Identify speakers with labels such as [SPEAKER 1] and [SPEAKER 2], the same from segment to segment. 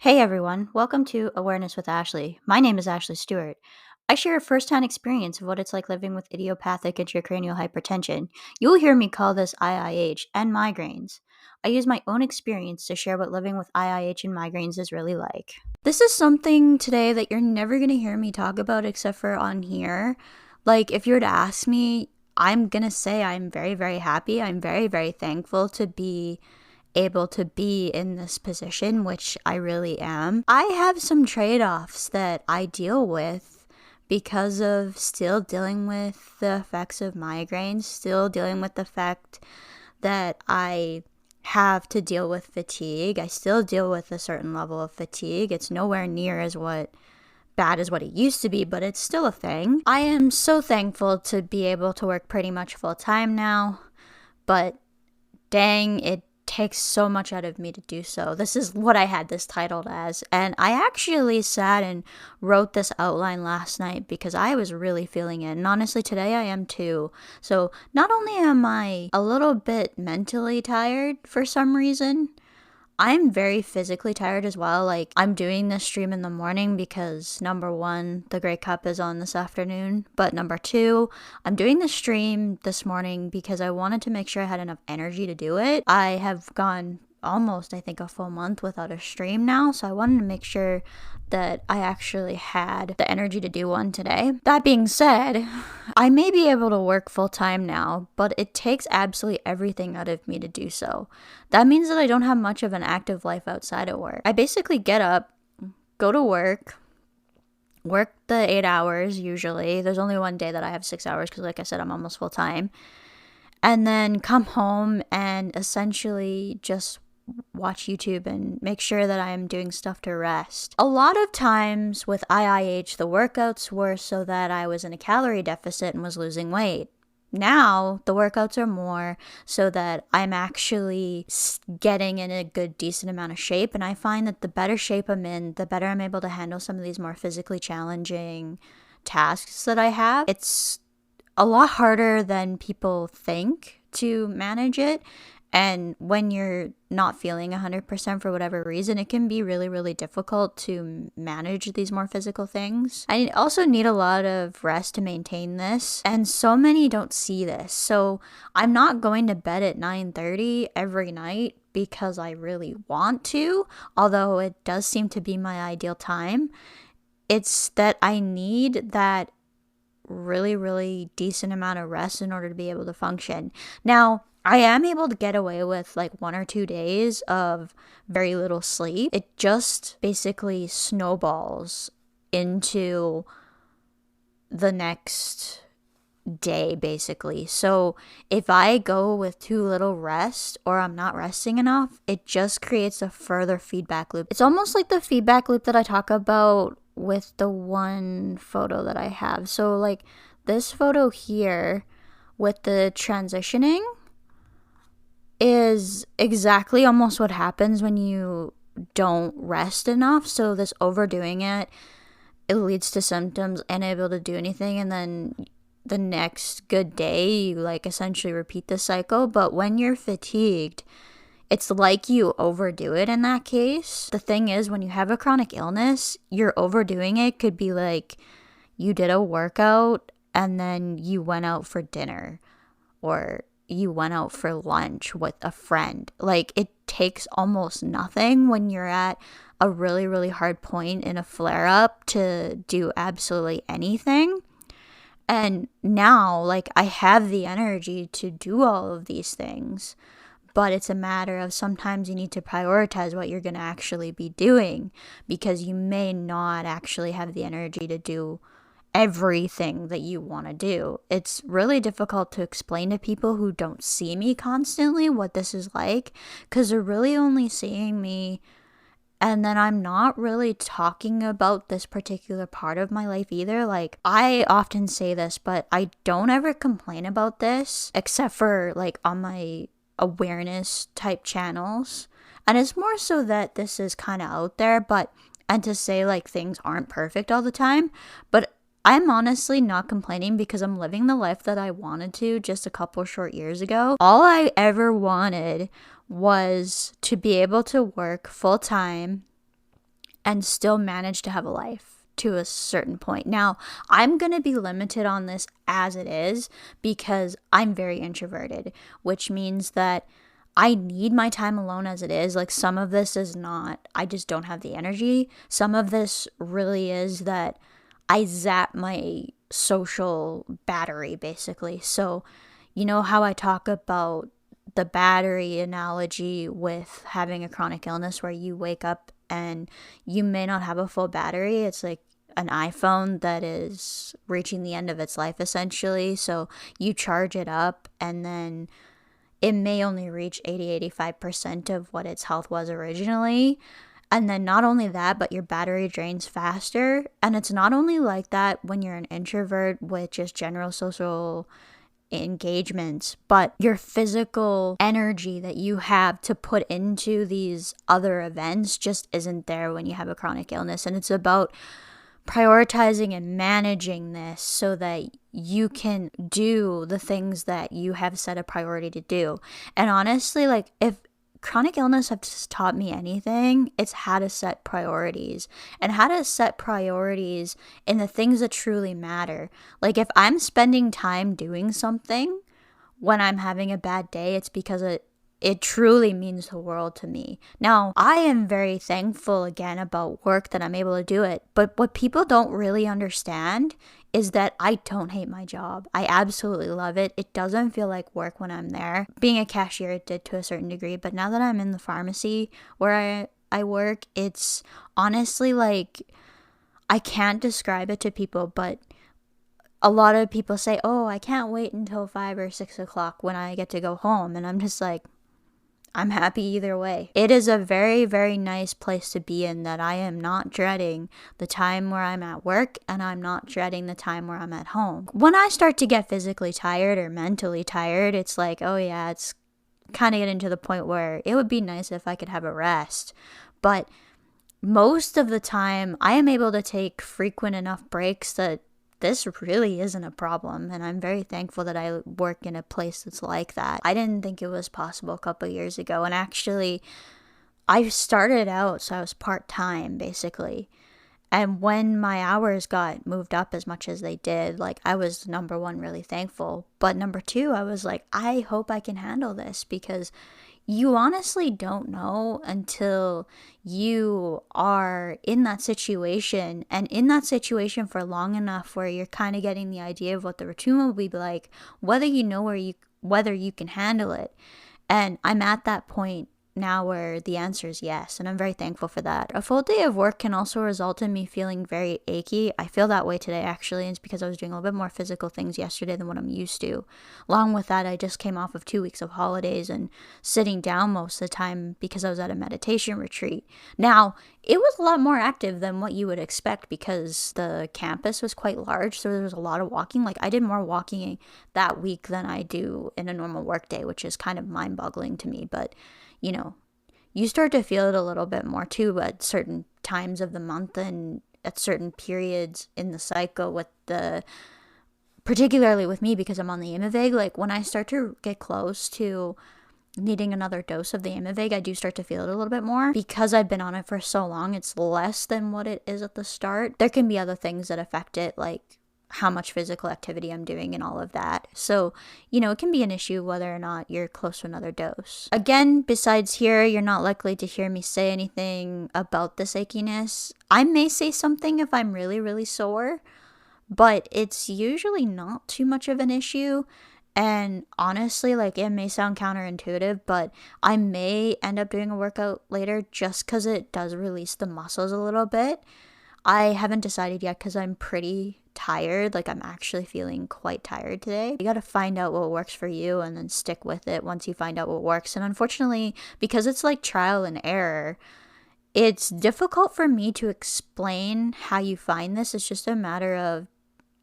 [SPEAKER 1] Hey everyone, welcome to Awareness with Ashley. My name is Ashley Stuart. I share a first-hand experience of what it's like living with idiopathic intracranial hypertension. You'll hear me call this IIH and migraines. I use my own experience to share what living with IIH and migraines is really like. This is something today that you're never going to hear me talk about except for on here. Like, if you were to ask me, I'm going to say I'm very, very happy. I'm very, very thankful to be able to be in this position, which I really am. I have some trade-offs that I deal with because of still dealing with the effects of migraines, still dealing with the fact that I have to deal with fatigue. I still deal with a certain level of fatigue. It's nowhere near as bad as what it used to be, but it's still a thing. I am so thankful to be able to work pretty much full time now, but dang, it takes so much out of me to do so. This is what I had this titled as, and I actually sat and wrote this outline last night because I was really feeling it, and honestly today I am too. So not only am I a little bit mentally tired for some reason, I'm very physically tired as well. Like, I'm doing this stream in the morning because number one, the Grey Cup is on this afternoon. But number two, I'm doing the stream this morning because I wanted to make sure I had enough energy to do it. I have gone almost, I think, a full month without a stream now. So I wanted to make sure that I actually had the energy to do one today. That being said, I may be able to work full time now, but it takes absolutely everything out of me to do so. That means that I don't have much of an active life outside of work. I basically get up, go to work the 8 hours usually. There's only one day that I have 6 hours because, like I said, I'm almost full time. And then come home and essentially just watch YouTube and make sure that I'm doing stuff to rest. A lot of times with IIH, the workouts were so that I was in a calorie deficit and was losing weight. Now, the workouts are more so that I'm actually getting in a good, decent amount of shape. And I find that the better shape I'm in, the better I'm able to handle some of these more physically challenging tasks that I have. It's a lot harder than people think to manage it. And when you're not feeling 100% for whatever reason, it can be really, really difficult to manage these more physical things. I also need a lot of rest to maintain this, and so many don't see this. So I'm not going to bed at 9:30 every night because I really want to, although it does seem to be my ideal time. It's that I need that really, really decent amount of rest in order to be able to function. Now, I am able to get away with like 1 or 2 days of very little sleep. It just basically snowballs into the next day, basically. So if I go with too little rest or I'm not resting enough, it just creates a further feedback loop. It's almost like the feedback loop that I talk about with the one photo that I have. So like this photo here with the transitioning is exactly almost what happens when you don't rest enough. So this overdoing it leads to symptoms, unable to do anything, and then the next good day you like essentially repeat the cycle. But when you're fatigued, it's like you overdo it in that case. The thing is, when you have a chronic illness, you're overdoing it could be like you did a workout and then you went out for dinner or you went out for lunch with a friend. Like, it takes almost nothing when you're at a really, really hard point in a flare-up to do absolutely anything. And now, like, I have the energy to do all of these things, but it's a matter of sometimes you need to prioritize what you're going to actually be doing because you may not actually have the energy to do everything that you want to do. It's really difficult to explain to people who don't see me constantly what this is like because they're really only seeing me, and then I'm not really talking about this particular part of my life either. Like, I often say this, but I don't ever complain about this except for like on my awareness type channels, and it's more so that this is kind of out there, and to say like things aren't perfect all the time, but I'm honestly not complaining because I'm living the life that I wanted to just a couple short years ago. All I ever wanted was to be able to work full time and still manage to have a life to a certain point. Now, I'm going to be limited on this as it is because I'm very introverted, which means that I need my time alone as it is. Like, some of this is not, I just don't have the energy. Some of this really is that I zap my social battery, basically. So, you know how I talk about the battery analogy with having a chronic illness where you wake up and you may not have a full battery? It's like an iPhone that is reaching the end of its life, essentially. So you charge it up and then it may only reach 80-85% of what its health was originally. And then not only that, but your battery drains faster. And it's not only like that when you're an introvert with just general social engagements, but your physical energy that you have to put into these other events just isn't there when you have a chronic illness. And it's about prioritizing and managing this so that you can do the things that you have set a priority to do. And honestly, like, if chronic illness has taught me anything, it's how to set priorities and how to set priorities in the things that truly matter. Like, if I'm spending time doing something when I'm having a bad day, it's because it truly means the world to me. Now, I am very thankful again about work that I'm able to do it. But what people don't really understand is that I don't hate my job. I absolutely love it. It doesn't feel like work when I'm there. Being a cashier, it did to a certain degree. But now that I'm in the pharmacy where I work, it's honestly like, I can't describe it to people, but a lot of people say, oh, I can't wait until 5 or 6 o'clock when I get to go home. And I'm just like, I'm happy either way. It is a very, very nice place to be in, that I am not dreading the time where I'm at work and I'm not dreading the time where I'm at home. When I start to get physically tired or mentally tired, it's like, oh yeah, it's kind of getting to the point where it would be nice if I could have a rest. But most of the time, I am able to take frequent enough breaks that this really isn't a problem, and I'm very thankful that I work in a place that's like that. I didn't think it was possible a couple years ago, and actually, I started out, so I was part-time, basically, and when my hours got moved up as much as they did, like, I was, number one, really thankful, but number two, I was like, I hope I can handle this, because you honestly don't know until you are in that situation, and in that situation for long enough where you're kind of getting the idea of what the routine will be like, whether you know whether you can handle it. And I'm at that point now where the answer is yes, and I'm very thankful for that. A full day of work can also result in me feeling very achy. I feel that way today, actually, and it's because I was doing a little bit more physical things yesterday than what I'm used to. Along with that, I just came off of 2 weeks of holidays and sitting down most of the time because I was at a meditation retreat. Now, it was a lot more active than what you would expect because the campus was quite large, so there was a lot of walking. Like, I did more walking that week than I do in a normal work day, which is kind of mind-boggling to me, but you know, you start to feel it a little bit more too at certain times of the month and at certain periods in the cycle particularly with me because I'm on the Aimovig. Like, when I start to get close to needing another dose of the Aimovig, I do start to feel it a little bit more. Because I've been on it for so long, it's less than what it is at the start. There can be other things that affect it, like how much physical activity I'm doing and all of that. So, it can be an issue whether or not you're close to another dose. Again, besides here, you're not likely to hear me say anything about this achiness. I may say something if I'm really, really sore, but it's usually not too much of an issue. And honestly, like, it may sound counterintuitive, but I may end up doing a workout later just because it does release the muscles a little bit. I haven't decided yet because I'm pretty tired. Like, I'm actually feeling quite tired today. You got to find out what works for you and then stick with it once you find out what works. And unfortunately, because it's like trial and error, it's difficult for me to explain how you find this. It's just a matter of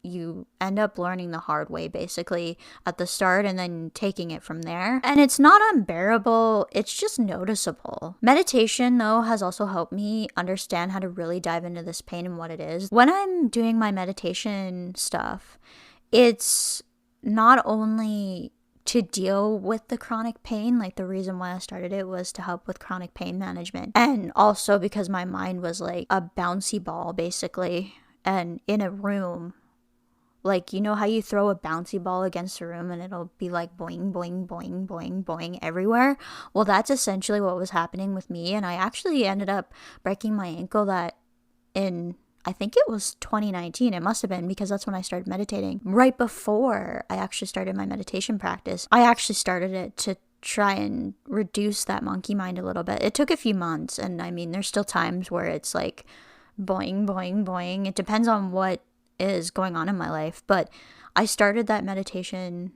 [SPEAKER 1] you end up learning the hard way basically at the start and then taking it from there. And it's not unbearable, it's just noticeable. Meditation, though, has also helped me understand how to really dive into this pain and what it is. When I'm doing my meditation stuff, it's not only to deal with the chronic pain. Like, the reason why I started it was to help with chronic pain management. And also because my mind was like a bouncy ball, basically, and in a room. Like, you know how you throw a bouncy ball against a room and it'll be like boing, boing, boing, boing, boing everywhere? Well, that's essentially what was happening with me. And I actually ended up breaking my ankle that in, I think it was 2019. It must have been, because that's when I started meditating. Right before I actually started my meditation practice, I actually started it to try and reduce that monkey mind a little bit. It took a few months. And I mean, there's still times where it's like boing, boing, boing. It depends on what is going on in my life, but I started the meditation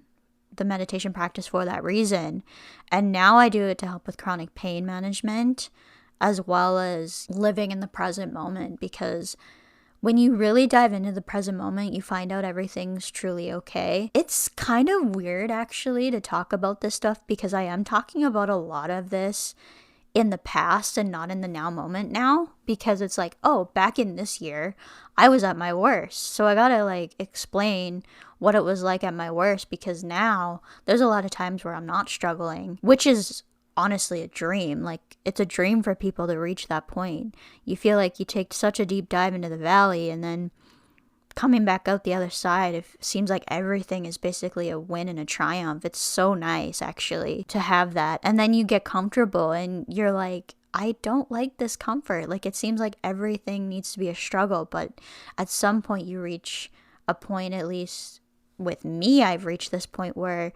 [SPEAKER 1] practice for that reason, and now I do it to help with chronic pain management as well as living in the present moment, because when you really dive into the present moment, you find out everything's truly okay. It's kind of weird actually to talk about this stuff, because I am talking about a lot of this in the past and not in the now moment now, because it's like, oh, back in this year I was at my worst, so I gotta like explain what it was like at my worst, because now there's a lot of times where I'm not struggling, which is honestly a dream. Like, it's a dream for people to reach that point. You feel like you take such a deep dive into the valley, and then coming back out the other side, it seems like everything is basically a win and a triumph. It's so nice, actually, to have that. And then you get comfortable and you're like, I don't like this comfort. Like, it seems like everything needs to be a struggle. But at some point you reach a point, at least with me, I've reached this point where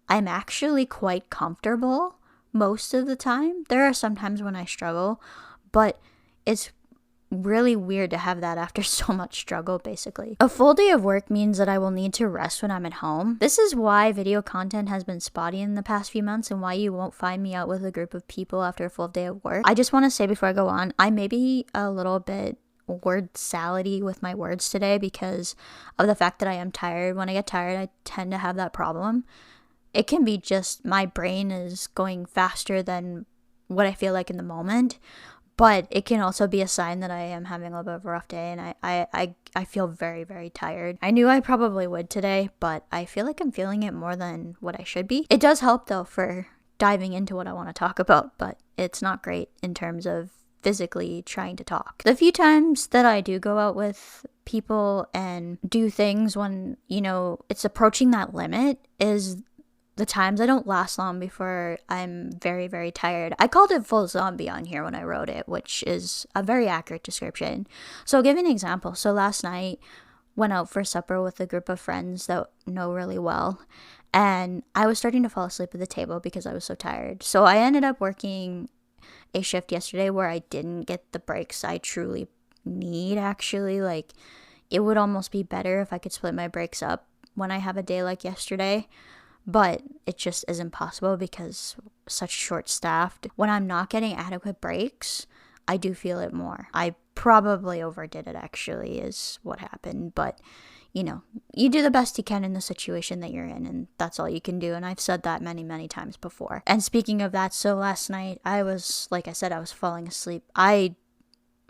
[SPEAKER 1] I'm actually quite comfortable most of the time. There are some times when I struggle, but it's really weird to have that after so much struggle, basically. A full day of work means that I will need to rest when I'm at home. This is why video content has been spotty in the past few months, and why you won't find me out with a group of people after a full day of work. I just want to say before I go on, I may be a little bit word salady with my words today because of the fact that I am tired. When I get tired, I tend to have that problem. It can be just my brain is going faster than what I feel like in the moment. But it can also be a sign that I am having a little bit of a rough day, and I feel very, very tired. I knew I probably would today, but I feel like I'm feeling it more than what I should be. It does help, though, for diving into what I want to talk about, but it's not great in terms of physically trying to talk. The few times that I do go out with people and do things when, you know, it's approaching that limit is the times I don't last long before I'm very, very tired. I called it full zombie on here when I wrote it, which is a very accurate description. So I'll give you an example. So last night, went out for supper with a group of friends that know really well, and I was starting to fall asleep at the table because I was so tired. So I ended up working a shift yesterday where I didn't get the breaks I truly need, actually. Like, it would almost be better if I could split my breaks up when I have a day like yesterday. But it just isn't possible because such short-staffed. When I'm not getting adequate breaks, I do feel it more. I probably overdid it, actually, is what happened. But, you know, you do the best you can in the situation that you're in, and that's all you can do. And I've said that many, many times before. And speaking of that, so last night, I was, like I said, I was falling asleep. I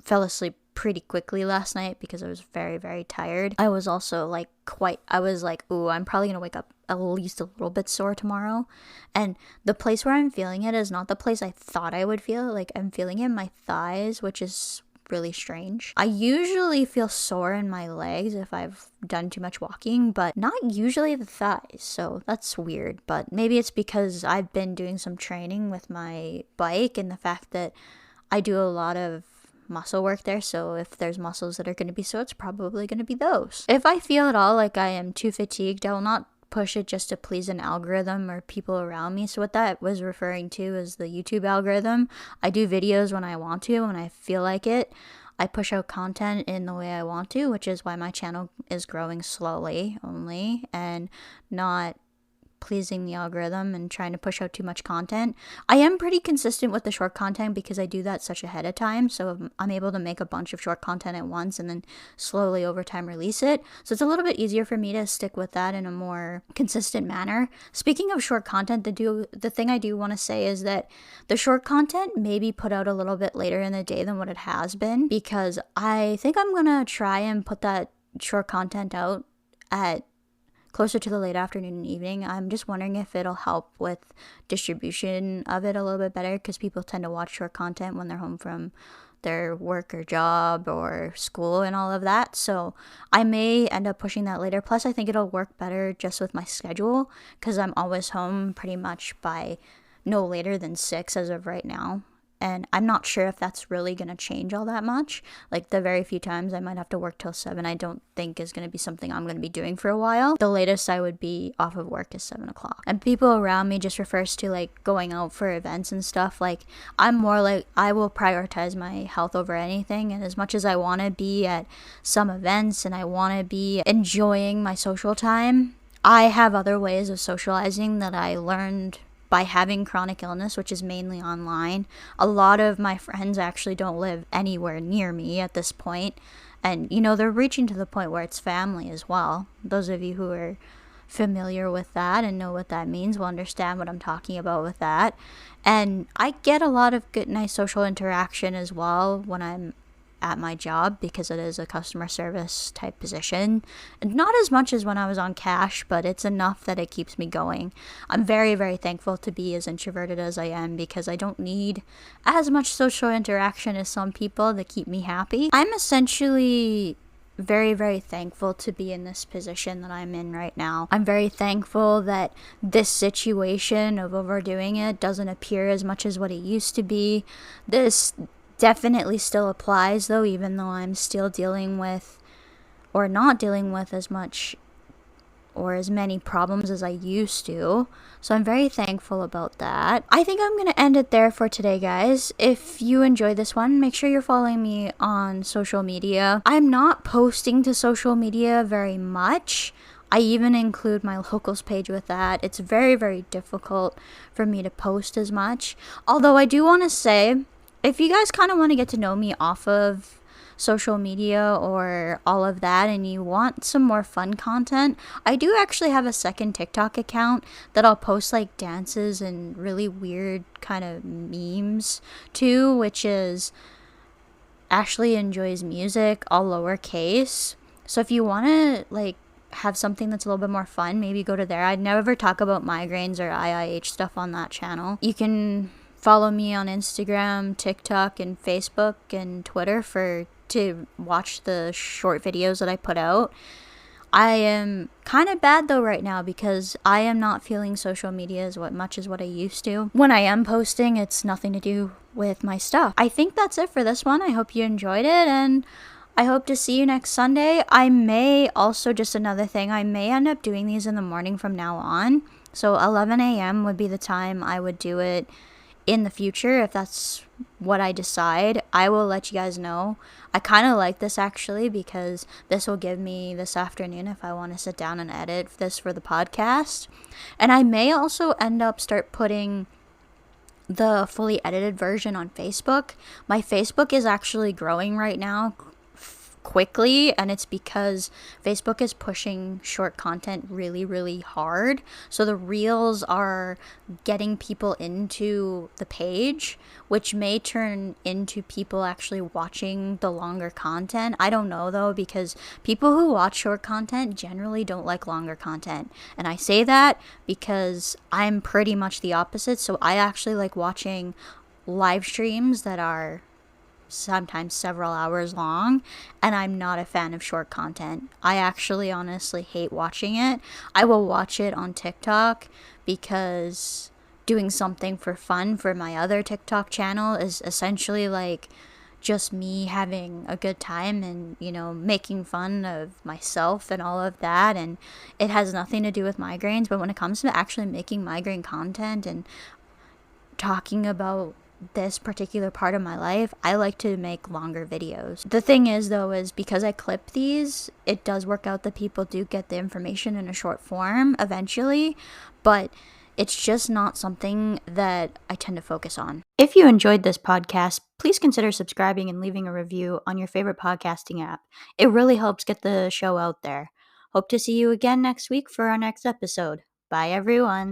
[SPEAKER 1] fell asleep pretty quickly last night because I was very, very tired. I was also I was like, ooh, I'm probably gonna wake up at least a little bit sore tomorrow. And the place where I'm feeling it is not the place I thought I would feel. Like, I'm feeling it in my thighs, which is really strange. I usually feel sore in my legs if I've done too much walking, but not usually the thighs, so that's weird. But maybe it's because I've been doing some training with my bike and the fact that I do a lot of muscle work there, so if there's muscles that are going to be sore, it's probably going to be those. If I feel at all like I am too fatigued, I will not push it just to please an algorithm or people around me. So what that was referring to is the YouTube algorithm. I do videos when I want to, when I feel like it. I push out content in the way I want to, which is why my channel is growing slowly only, and not pleasing the algorithm and trying to push out too much content. I am pretty consistent with the short content because I do that such ahead of time, so I'm able to make a bunch of short content at once and then slowly over time release it. So it's a little bit easier for me to stick with that in a more consistent manner. Speaking of short content, the thing I do want to say is that the short content may be put out a little bit later in the day than what it has been, because I think I'm gonna try and put that short content out at closer to the late afternoon and evening. I'm just wondering if it'll help with distribution of it a little bit better, because people tend to watch short content when they're home from their work or job or school and all of that. So I may end up pushing that later. Plus, I think it'll work better just with my schedule, because I'm always home pretty much by no later than 6 as of right now. And I'm not sure if that's really going to change all that much. Like, the very few times I might have to work till 7, I don't think is going to be something I'm going to be doing for a while. The latest I would be off of work is 7 o'clock. And people around me just refers to like going out for events and stuff. Like, I'm more like, I will prioritize my health over anything. And as much as I want to be at some events and I want to be enjoying my social time, I have other ways of socializing that I learned by having chronic illness, which is mainly online. A lot of my friends actually don't live anywhere near me at this point. And, they're reaching to the point where it's family as well. Those of you who are familiar with that and know what that means will understand what I'm talking about with that. And I get a lot of good, nice social interaction as well when I'm at my job, because it is a customer service type position. And not as much as when I was on cash, but it's enough that it keeps me going. I'm very, very thankful to be as introverted as I am, because I don't need as much social interaction as some people that keep me happy. I'm essentially very, very thankful to be in this position that I'm in right now. I'm very thankful that this situation of overdoing it doesn't appear as much as what it used to be. This definitely still applies though, even though I'm still dealing with, or not dealing with, as much or as many problems as I used to. So I'm very thankful about that. I think I'm going to end it there for today, guys. If you enjoyed this one, make sure you're following me on social media. I'm not posting to social media very much. I even include my locals page with that. It's very, very difficult for me to post as much. Although I do want to say, if you guys kind of want to get to know me off of social media or all of that, and you want some more fun content, I do actually have a second TikTok account that I'll post like dances and really weird kind of memes to, which is Ashley Enjoys Music, all lowercase. So if you want to like have something that's a little bit more fun, maybe go to there. I'd never talk about migraines or IIH stuff on that channel. You can follow me on Instagram, TikTok, and Facebook and Twitter to watch the short videos that I put out. I am kind of bad though right now, because I am not feeling social media as much as what I used to. When I am posting, it's nothing to do with my stuff. I think that's it for this one. I hope you enjoyed it, and I hope to see you next Sunday. I may also, just another thing, I may end up doing these in the morning from now on. So 11 a.m. would be the time I would do it in the future. If that's what I decide, I will let you guys know. I kind of like this actually, because this will give me this afternoon if I want to sit down and edit this for the podcast. And I may also end up start putting the fully edited version on Facebook. My Facebook is actually growing right now quickly, and it's because Facebook is pushing short content really, really hard. So the reels are getting people into the page, which may turn into people actually watching the longer content. I don't know though, because people who watch short content generally don't like longer content. And I say that because I'm pretty much the opposite. So I actually like watching live streams that are sometimes several hours long, and I'm not a fan of short content. I actually honestly hate watching it. I will watch it on TikTok, because doing something for fun for my other TikTok channel is essentially like just me having a good time and, making fun of myself and all of that. And it has nothing to do with migraines. But when it comes to actually making migraine content and talking about this particular part of my life, I like to make longer videos. The thing is though, is because I clip these, it does work out that people do get the information in a short form eventually, but it's just not something that I tend to focus on. If you enjoyed this podcast, please consider subscribing and leaving a review on your favorite podcasting app. It really helps get the show out there. Hope to see you again next week for our next episode. Bye everyone.